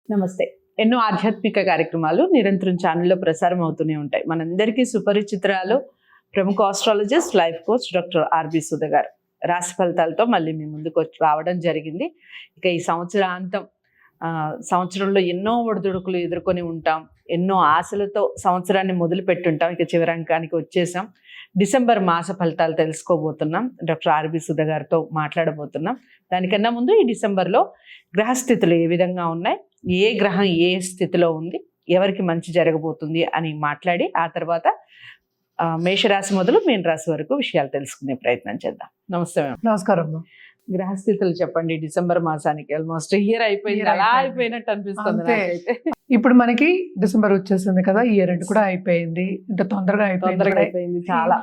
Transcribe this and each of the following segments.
నమస్తే. ఎన్నో ఆధ్యాత్మిక కార్యక్రమాలు నిరంతరం ఛానల్లో ప్రసారం అవుతూనే ఉంటాయి. మనందరికీ సుపరిచితురాలు ప్రముఖ astrologist, life coach doctor R B Sudha గారు రాశి ఫలితాలతో మళ్ళీ మీ ముందుకు రావడం జరిగింది. ఇక ఈ సంవత్సరాంతం సంవత్సరంలో ఎన్నో ఒడిదుడుకులు ఎదుర్కొని ఉంటాం, ఎన్నో ఆశలతో సంవత్సరాన్ని మొదలు పెట్టుంటాం. ఇక చివరి అంకానికి వచ్చేసాం. డిసెంబర్ మాస ఫలితాలు తెలుసుకోబోతున్నాం. డాక్టర్ ఆర్బి సుధ గారితో మాట్లాడబోతున్నాం. దానికన్నా ముందు ఈ డిసెంబర్లో గ్రహస్థితులు ఏ విధంగా ఉన్నాయి, ఏ గ్రహం ఏ స్థితిలో ఉంది, ఎవరికి మంచి జరగబోతుంది అని మాట్లాడి ఆ తర్వాత మేషరాశి మొదలు మీన రాశి వరకు విషయాలు తెలుసుకునే ప్రయత్నం చేద్దాం. నమస్తే మేడం. నమస్కారం. గ్రహస్థితులు చెప్పండి. డిసెంబర్ మాసానికి ఆల్మోస్ట్ ఇయర్ అయిపోయింది, అలా అయిపోయినట్టు అనిపిస్తుంది నాకైతే. ఇప్పుడు మనకి డిసెంబర్ వచ్చేసింది కదా, ఇయర్ ఎండ్ కూడా అయిపోయింది. అంటే తొందరగా అయిపోయింది చాలా.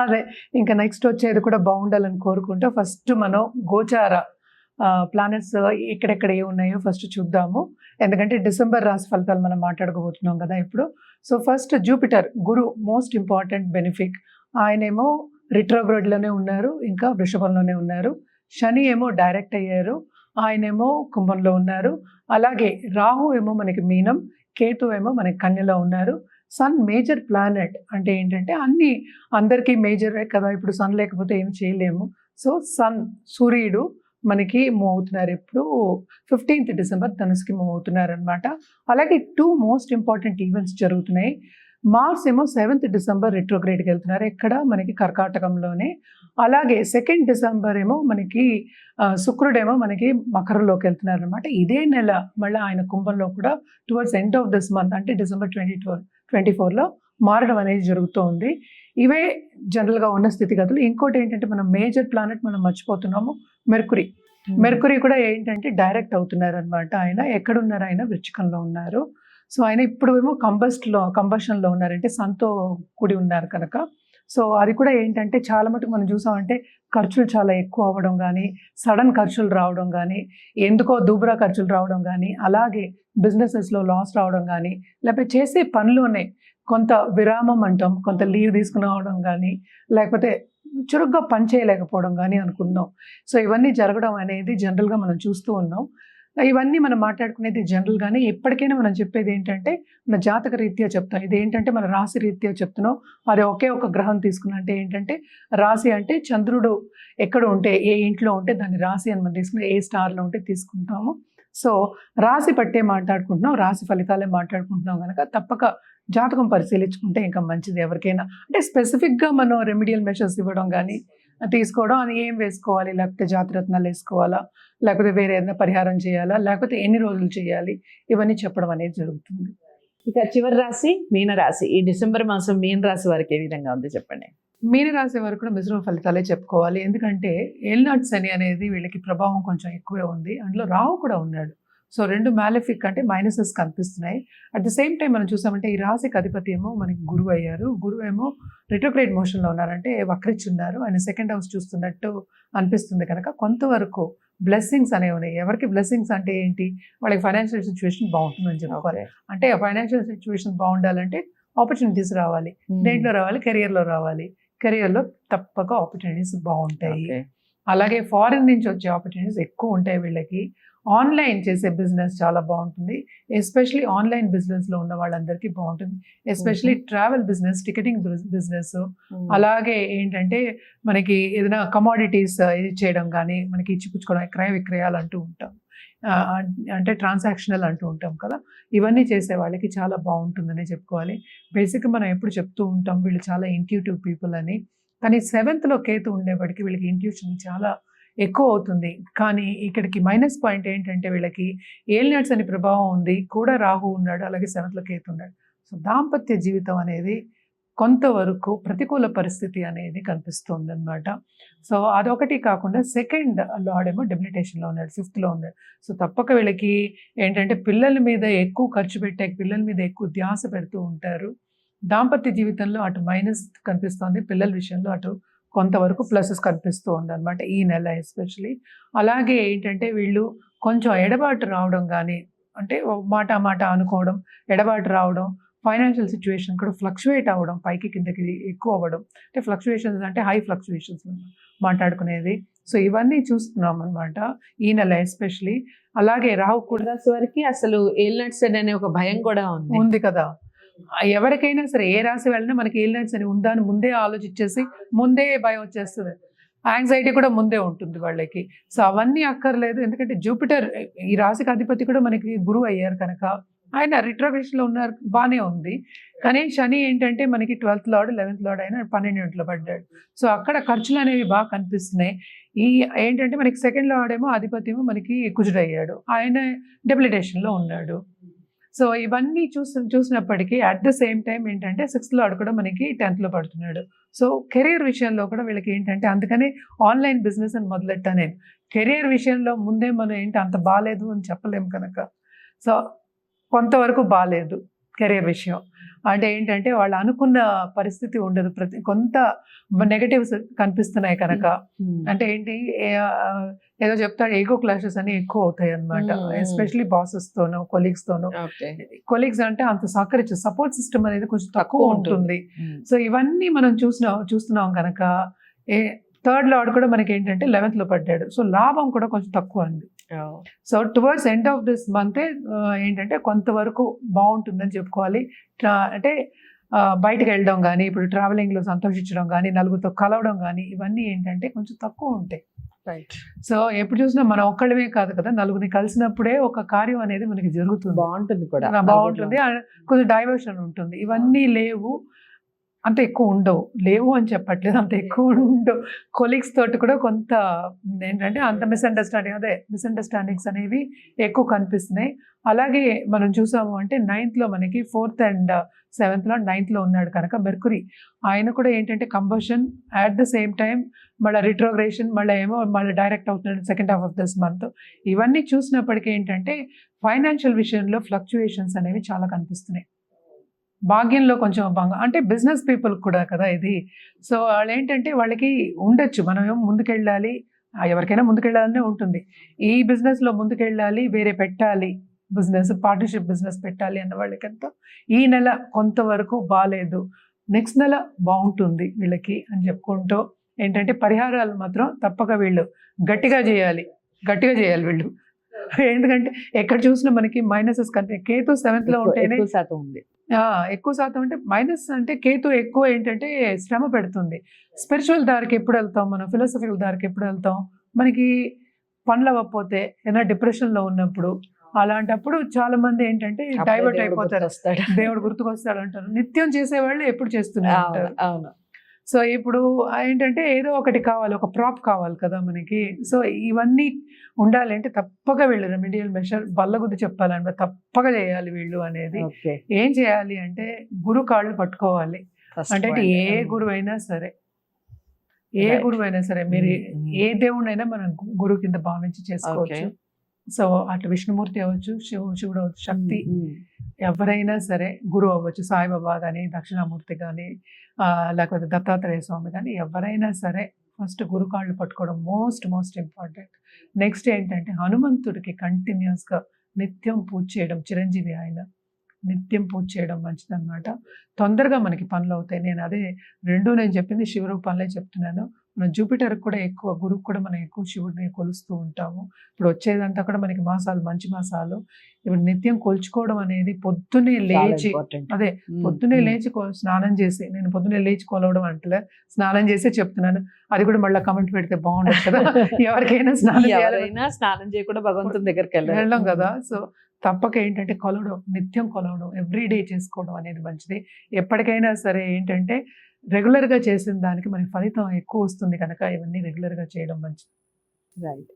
అదే ఇంకా నెక్స్ట్ వచ్చేది కూడా బాగుండాలని కోరుకుంటూ ఫస్ట్ మనం గోచార ప్లానెట్స్ ఎక్కడెక్కడ ఏ ఉన్నాయో ఫస్ట్ చూద్దాము. ఎందుకంటే డిసెంబర్ రాశి ఫలితాలు మనం మాట్లాడుకోబోతున్నాం కదా ఇప్పుడు. సో ఫస్ట్ జూపిటర్, గురు మోస్ట్ ఇంపార్టెంట్ బెనిఫిక్. ఆయనేమో రిట్రోగ్రేడ్లోనే ఉన్నారు, ఇంకా వృషభంలోనే ఉన్నారు. శని ఏమో డైరెక్ట్ అయ్యారు, ఆయనేమో కుంభంలో ఉన్నారు. అలాగే రాహు ఏమో మనకి మీనం, కేతు ఏమో మనకి కన్యలో ఉన్నారు. సన్ మేజర్ ప్లానెట్ అంటే ఏంటంటే అందరికీ మేజరే కదా, ఇప్పుడు సన్ లేకపోతే ఏం చేయలేము. సో సన్, సూర్యుడు మనకి మూవ్ అవుతున్నారు. ఇప్పుడు 15th డిసెంబర్ ధనుసుకి మూవ్ అవుతున్నారు అనమాట. అలాగే 2 మోస్ట్ ఇంపార్టెంట్ ఈవెంట్స్ జరుగుతున్నాయి. మార్స్ ఏమో 7th డిసెంబర్ రిట్రోగ్రేడ్కి వెళ్తున్నారు, ఎక్కడ మనకి కర్కాటకంలోనే. అలాగే 2nd డిసెంబర్ ఏమో మనకి శుక్రుడేమో మనకి మకరంలోకి వెళ్తున్నారు అనమాట. ఇదే నెల మళ్ళీ ఆయన కుంభంలో కూడా towards end of this month అంటే డిసెంబర్ 24లో మారడం అనేది జరుగుతోంది. ఇవే జనరల్గా ఉన్న స్థితిగతులు. ఇంకోటి ఏంటంటే మనం మేజర్ ప్లానెట్ మనం మర్చిపోతున్నాము, మెర్కురీ. మెర్కురీ కూడా ఏంటంటే డైరెక్ట్ అవుతున్నారు అనమాట. ఆయన ఎక్కడున్నారు, ఆయన వృచ్చికంలో ఉన్నారు. సో ఆయన ఇప్పుడు ఏమో కంబషన్లో ఉన్నారంటే సన్తో కూడి ఉన్నారు కనుక. సో అది కూడా ఏంటంటే చాలా మటుకు మనం చూసామంటే ఖర్చులు చాలా ఎక్కువ అవ్వడం కానీ, సడన్ ఖర్చులు రావడం కానీ, ఎందుకో దూబరా ఖర్చులు రావడం కానీ, అలాగే బిజినెసెస్లో లాస్ రావడం కానీ, లేకపోతే చేసే పనిలోనే కొంత విరామం అంటాం, కొంత లీవ్ తీసుకుని రావడం కానీ, లేకపోతే చురుగ్గా పని చేయలేకపోవడం కానీ అనుకుందాం. సో ఇవన్నీ జరగడం అనేది జనరల్గా మనం చూస్తూ ఉన్నాం. ఇవన్నీ మనం మాట్లాడుకునేది జనరల్గానే. ఎప్పటికైనా మనం చెప్పేది ఏంటంటే మన జాతక రీత్యా చెప్తాం. ఇది ఏంటంటే మన రాశి రీత్యా చెప్తున్నాం. అది ఒకే ఒక గ్రహం తీసుకున్నా అంటే ఏంటంటే రాశి అంటే చంద్రుడు ఎక్కడ ఉంటే, ఏ ఇంట్లో ఉంటే దాన్ని రాశి అని మనం తీసుకుని, ఏ స్టార్లో ఉంటే తీసుకుంటాము. సో రాశి పట్టే మాట్లాడుకుంటున్నాం, రాశి ఫలితాలే మాట్లాడుకుంటున్నాం కనుక తప్పక జాతకం పరిశీలించుకుంటే ఇంకా మంచిది ఎవరికైనా. అంటే స్పెసిఫిక్గా మనం రెమిడియల్ మెషర్స్ ఇవ్వడం కానీ తీసుకోవడం, అని ఏం వేసుకోవాలి, లేకపోతే జాతిరత్నాలు వేసుకోవాలా, లేకపోతే వేరే ఏదైనా పరిహారం చేయాలా, లేకపోతే ఎన్ని రోజులు చేయాలి, ఇవన్నీ చెప్పడం అనేది జరుగుతుంది. ఇక చివరి రాశి మీన రాశి. ఈ డిసెంబర్ మాసం మీన రాశి వారికి ఏ విధంగా ఉంది చెప్పండి. మీన రాశి వారికి కూడా మిశ్రమ ఫలితాలే చెప్పుకోవాలి. ఎందుకంటే ఏలినాటి శని అనేది వీళ్ళకి ప్రభావం కొంచెం ఎక్కువే ఉంది. అందులో రాహు కూడా ఉన్నాడు. సో 2 మ్యాలిఫిక్ అంటే మైనసెస్ కనిపిస్తున్నాయి. అట్ ద సేమ్ టైం మనం చూసామంటే ఈ రాశికి అధిపతి ఏమో మనకి గురువు అయ్యారు. గురువు ఏమో రిట్రోగ్రేడ్ మోషన్లో ఉన్నారంటే వక్రిచ్చున్నారు. ఆయన 2nd హౌస్ చూస్తున్నట్టు అనిపిస్తుంది కనుక కొంతవరకు బ్లెస్సింగ్స్ అనేవి ఉన్నాయి. ఎవరికి బ్లెస్సింగ్స్ అంటే ఏంటి, వాళ్ళకి ఫైనాన్షియల్ సిచ్యువేషన్ బాగుంటుందని చెప్పుకోవాలి. అంటే ఫైనాన్షియల్ సిచ్యువేషన్ బాగుండాలంటే ఆపర్చునిటీస్ రావాలి. దేంట్లో రావాలి, కెరియర్లో రావాలి. కెరియర్లో తప్పక ఆపర్చునిటీస్ బాగుంటాయి. అలాగే ఫారిన్ నుంచి వచ్చే ఆపర్చునిటీస్ ఎక్కువ ఉంటాయి వీళ్ళకి. ఆన్లైన్ చేసే బిజినెస్ చాలా బాగుంటుంది. ఎస్పెషలీ ఆన్లైన్ బిజినెస్లో ఉన్న వాళ్ళందరికీ బాగుంటుంది. Especially travel business, ticketing business, అలాగే ఏంటంటే మనకి ఏదైనా కమోడిటీస్ ఇది చేయడం కానీ, మనకి ఇచ్చిపుచ్చుకోవడం, క్రయ విక్రయాలు అంటూ ఉంటాం, అంటే ట్రాన్సాక్షనల్ అంటూ ఉంటాం కదా. ఇవన్నీ చేసే వాళ్ళకి చాలా బాగుంటుందని చెప్పుకోవాలి. బేసిక్గా మనం ఎప్పుడు చెప్తూ ఉంటాం వీళ్ళు చాలా ఇంట్యూటివ్ పీపుల్ అని. కానీ 7th కేతు ఉండేవాడికి వీళ్ళకి ఇంట్యూషన్ చాలా ఎక్కువ అవుతుంది. కానీ ఇక్కడికి మైనస్ పాయింట్ ఏంటంటే వీళ్ళకి ఏలినాట్స్ అని ప్రభావం ఉంది, కూడా రాహు ఉన్నాడు, అలాగే 7th కేతు ఉన్నాడు. సో దాంపత్య జీవితం అనేది కొంతవరకు ప్రతికూల పరిస్థితి అనేది కనిపిస్తుంది అనమాట. సో అదొకటి కాకుండా 2nd లార్డ్ ఏమో డెబిలిటేషన్లో ఉన్నాడు, 5th ఉన్నాడు. సో తప్పక వీళ్ళకి ఏంటంటే పిల్లల మీద ఎక్కువ ఖర్చు పెట్టే, పిల్లల మీద ఎక్కువ ధ్యాస పెడుతూ ఉంటారు. దాంపత్య జీవితంలో అటు మైనస్ కనిపిస్తుంది, పిల్లల విషయంలో అటు కొంతవరకు ప్లసెస్ కనిపిస్తూ ఉందన్నమాట ఈ నెల ఎస్పెషలీ. అలాగే ఏంటంటే వీళ్ళు కొంచెం ఎడబాటు రావడం కానీ, అంటే మాట అనుకోవడం, ఎడబాటు రావడం, ఫైనాన్షియల్ సిచ్యువేషన్ కూడా ఫ్లక్చువేట్ అవ్వడం, పైకి కిందకి ఎక్కువ అవ్వడం, అంటే ఫ్లక్చువేషన్స్ అంటే హై ఫ్లక్చువేషన్స్ మాట్లాడుకునేది. సో ఇవన్నీ చూస్తున్నాం అనమాట ఈ నెల ఎస్పెషలీ. అలాగే రాహు కూడా రాశి వారికి అసలు ఏలినట్స్ అనే ఒక భయం కూడా ఉంది. ఉంది కదా. ఎవరికైనా సరే ఏ రాశి వెళ్ళినా మనకి ఏలినట్స్ అని ఉందా అని ముందే ఆలోచించేసి ముందే భయం వచ్చేస్తుంది. యాంగ్జైటీ కూడా ముందే ఉంటుంది వాళ్ళకి. సో అవన్నీ అక్కర్లేదు, ఎందుకంటే జూపిటర్ ఈ రాశికి అధిపతి కూడా మనకి గురువు అయ్యారు కనుక ఆయన రిట్రోగ్రేషన్లో ఉన్నారు, బాగానే ఉంది. కానీ శని ఏంటంటే మనకి 12th లార్డ్ 11th లార్డ్ అయినా 12 పడ్డాడు. సో అక్కడ ఖర్చులు అనేవి బాగా కనిపిస్తున్నాయి. ఈ ఏంటంటే మనకి 2nd లార్డ్ ఏమో అధిపతి ఏమో మనకి కుజుడయ్యాడు, ఆయన డెబిలిటేషన్లో ఉన్నాడు. సో ఇవన్నీ చూసినప్పటికీ అట్ ద సేమ్ టైం ఏంటంటే 6th లార్డ్ కూడా మనకి 10th పడుతున్నాడు. సో కెరీర్ విషయంలో కూడా వీళ్ళకి ఏంటంటే అందుకనే ఆన్లైన్ బిజినెస్ అని మొదలెట్టా నేను. కెరీర్ విషయంలో ముందే మనం ఏంటి అంత బాగాలేదు అని చెప్పలేము కనుక. సో కొంతవరకు బాగాలేదు కెరీర్ విషయం. అంటే ఏంటంటే వాళ్ళు అనుకున్న పరిస్థితి ఉండదు, కొంత నెగటివ్స్ కనిపిస్తున్నాయి కనుక. అంటే ఏంటి ఏదో చెప్తాడు, ఈగో క్లాషెస్ అని ఎక్కువ అవుతాయి అనమాట, ఎస్పెషలీ బాసెస్తోనో కొలీగ్స్తోనో. కొలీగ్స్ అంటే అంత సహకరించు, సపోర్ట్ సిస్టమ్ అనేది కొంచెం తక్కువ ఉంటుంది. సో ఇవన్నీ మనం చూస్తున్నాం కనుక 3rd లార్డ్ కూడా మనకి ఏంటంటే 11th పడ్డాడు. సో లాభం కూడా కొంచెం తక్కువ అండి. So towards end of this month ఏంటంటే కొంతవరకు బాగుంటుందని చెప్పుకోవాలి. అంటే బయటకు వెళ్ళడం కానీ, ఇప్పుడు ట్రావెలింగ్లో సంతోషించడం కానీ, నలుగురితో కలవడం కానీ, ఇవన్నీ ఏంటంటే కొంచెం తక్కువ ఉంటాయి. రైట్. సో ఎప్పుడు చూసినా మనం ఒక్కళ్ళమే కాదు కదా, నలుగురిని కలిసినప్పుడే ఒక కార్యం అనేది మనకి జరుగుతుంది, బాగుంటుంది కూడా, బాగుంటుంది, కొంచెం డైవర్షన్ ఉంటుంది. ఇవన్నీ లేవు, అంత ఎక్కువ ఉండవు. లేవు అని చెప్పట్లేదు, అంత ఎక్కువ ఉండవు. కొలీగ్స్ తోటి కూడా కొంత ఏంటంటే అంత మిస్అండర్స్టాండింగ్స్ అనేవి ఎక్కువ కనిపిస్తున్నాయి. అలాగే మనం చూసాము అంటే 9th మనకి 4th అండ్ 7th 9th ఉన్నాడు కనుక మెర్కురీ, ఆయన కూడా ఏంటంటే combustion at the same time మళ్ళీ రిట్రోగ్రేషన్, మళ్ళీ డైరెక్ట్ అవుతున్నాడు 2nd half of this month. ఇవన్నీ చూసినప్పటికీ ఏంటంటే ఫైనాన్షియల్ విషయంలో ఫ్లక్చుయేషన్స్ అనేవి చాలా కనిపిస్తున్నాయి. భాగ్యంలో కొంచెం అంటే బిజినెస్ పీపుల్ కూడా కదా ఇది. సో వాళ్ళు ఏంటంటే వాళ్ళకి ఉండొచ్చు, మనం ఏమో ముందుకెళ్ళాలి, ఎవరికైనా ముందుకెళ్ళాలనే ఉంటుంది. ఈ బిజినెస్లో ముందుకెళ్ళాలి, వేరే పెట్టాలి, బిజినెస్ పార్ట్నర్షిప్ బిజినెస్ పెట్టాలి అన్న వాళ్ళకంతా ఈ నెల కొంతవరకు బాగాలేదు, నెక్స్ట్ నెల బాగుంటుంది వీళ్ళకి అని చెప్పుకుంటూ ఏంటంటే పరిహారాలు మాత్రం తప్పక వీళ్ళు గట్టిగా చేయాలి వీళ్ళు. ఎందుకంటే ఎక్కడ చూసినా మనకి మైనసెస్ కంటే కేతు 7th ఉంటేనే ఎక్కువ శాతం. అంటే మైనస్ అంటే కేతు ఎక్కువ ఏంటంటే శ్రమ పెడుతుంది. స్పిరిచువల్ దారికి ఎప్పుడు వెళ్తాం మనం, ఫిలాసఫికల్ దారికి ఎప్పుడు వెళ్తాం, మనకి పనులు అవ్వకపోతే ఏదైనా డిప్రెషన్లో ఉన్నప్పుడు, అలాంటప్పుడు చాలా మంది ఏంటంటే డైవర్ట్ అయిపోతారు, దేవుడు గుర్తుకొస్తాడు అంటారు. నిత్యం చేసేవాళ్ళు ఎప్పుడు చేస్తూనే ఉంటారు. సో ఇప్పుడు ఏంటంటే ఏదో ఒకటి కావాలి, ఒక ప్రాప్ కావాలి కదా మనకి. సో ఇవన్నీ ఉండాలంటే తప్పక వీళ్ళు రెమెడియల్ మెషర్ బల్లగుద్ది చెప్పాలంటే తప్పక చేయాలి వీళ్ళు అనేది. ఏం చేయాలి అంటే గురు కాళ్ళు పట్టుకోవాలి. అంటే ఏ గురువైనా సరే, మీరు ఏ దేవుడైనా మనం గురువు కింద భావించి చేసుకోవచ్చు. సో అటు విష్ణుమూర్తి అవ్వచ్చు, శివుడు అవ్వచ్చు, శక్తి ఎవరైనా సరే, గురువు అవ్వచ్చు, సాయిబాబా కానీ, దక్షిణామూర్తి కానీ, లేకపోతే దత్తాత్రేయ స్వామి కానీ, ఎవరైనా సరే ఫస్ట్ గురు కాళ్ళు పట్టుకోవడం మోస్ట్ ఇంపార్టెంట్. నెక్స్ట్ ఏంటంటే హనుమంతుడికి కంటిన్యూస్గా నిత్యం పూజ చేయడం, చిరంజీవి ఆయన నిత్యం పూజ చేయడం మంచిదన్నమాట. తొందరగా మనకి పనులు అవుతాయి. నేను చెప్పింది శివరూపాలే చెప్తున్నాను. మన జూపిటర్ కూడా ఎక్కువ, గురువు కూడా మనం ఎక్కువ శివుడిని కొలుస్తూ ఉంటాము. ఇప్పుడు వచ్చేదంతా కూడా మనకి మాసాలు, మంచి మాసాలు. ఇప్పుడు నిత్యం కొలుచుకోవడం అనేది పొద్దున్నే లేచి, పొద్దున్నే లేచి స్నానం చేసి, నేను పొద్దున్నే లేచి కొలవడం అంటే స్నానం చేసే చెప్తున్నాను. అది కూడా మళ్ళీ కమెంట్ పెడితే బాగుండదు కదా, ఎవరికైనా స్నానం చేయకుండా భగవంతుని దగ్గరికి వెళ్ళాం కదా. సో తప్పక ఏంటంటే నిత్యం కొలవడం, ఎవ్రీడే చేసుకోవడం అనేది మంచిది. ఎప్పటికైనా సరే ఏంటంటే రెగ్యులర్గా చేసిన దానికి మనకి ఫలితం ఎక్కువ వస్తుంది కనుక ఇవన్నీ రెగ్యులర్గా చేయడం మంచిది. రైట్.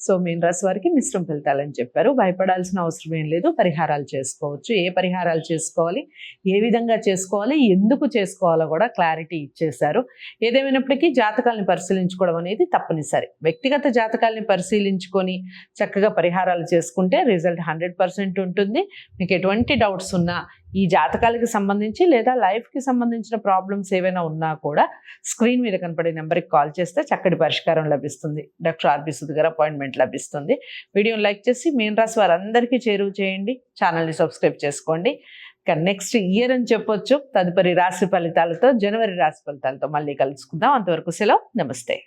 సో మీన రాశి వారికి మిశ్రమ ఫలితాలని చెప్పారు. భయపడాల్సిన అవసరం ఏం లేదు, పరిహారాలు చేసుకోవచ్చు. ఏ పరిహారాలు చేసుకోవాలి, ఏ విధంగా చేసుకోవాలి, ఎందుకు చేసుకోవాలో కూడా క్లారిటీ ఇచ్చేశారు. ఏదేమైనప్పటికీ జాతకాలను పరిశీలించుకోవడం అనేది తప్పనిసరి. వ్యక్తిగత జాతకాలని పరిశీలించుకొని చక్కగా పరిహారాలు చేసుకుంటే రిజల్ట్ 100% ఉంటుంది. మీకు ఎటువంటి డౌట్స్ ఉన్నా, ఈ జాతకాలకి సంబంధించి లేదా లైఫ్కి సంబంధించిన ప్రాబ్లమ్స్ ఏవైనా ఉన్నా కూడా స్క్రీన్ మీద కనపడే నెంబర్కి కాల్ చేస్తే చక్కటి పరిష్కారం లభిస్తుంది. డాక్టర్ ఆర్బి సుధ గారి అపాయింట్మెంట్ లభిస్తుంది. వీడియోని లైక్ చేసి మీన రాశి వారందరికీ చేరువ చేయండి. ఛానల్ని సబ్స్క్రైబ్ చేసుకోండి. ఇక నెక్స్ట్ ఇయర్ అని చెప్పొచ్చు. తదుపరి రాశి ఫలితాలతో, జనవరి రాశి ఫలితాలతో మళ్ళీ కలుసుకుందాం. అంతవరకు సెలవు. నమస్తే.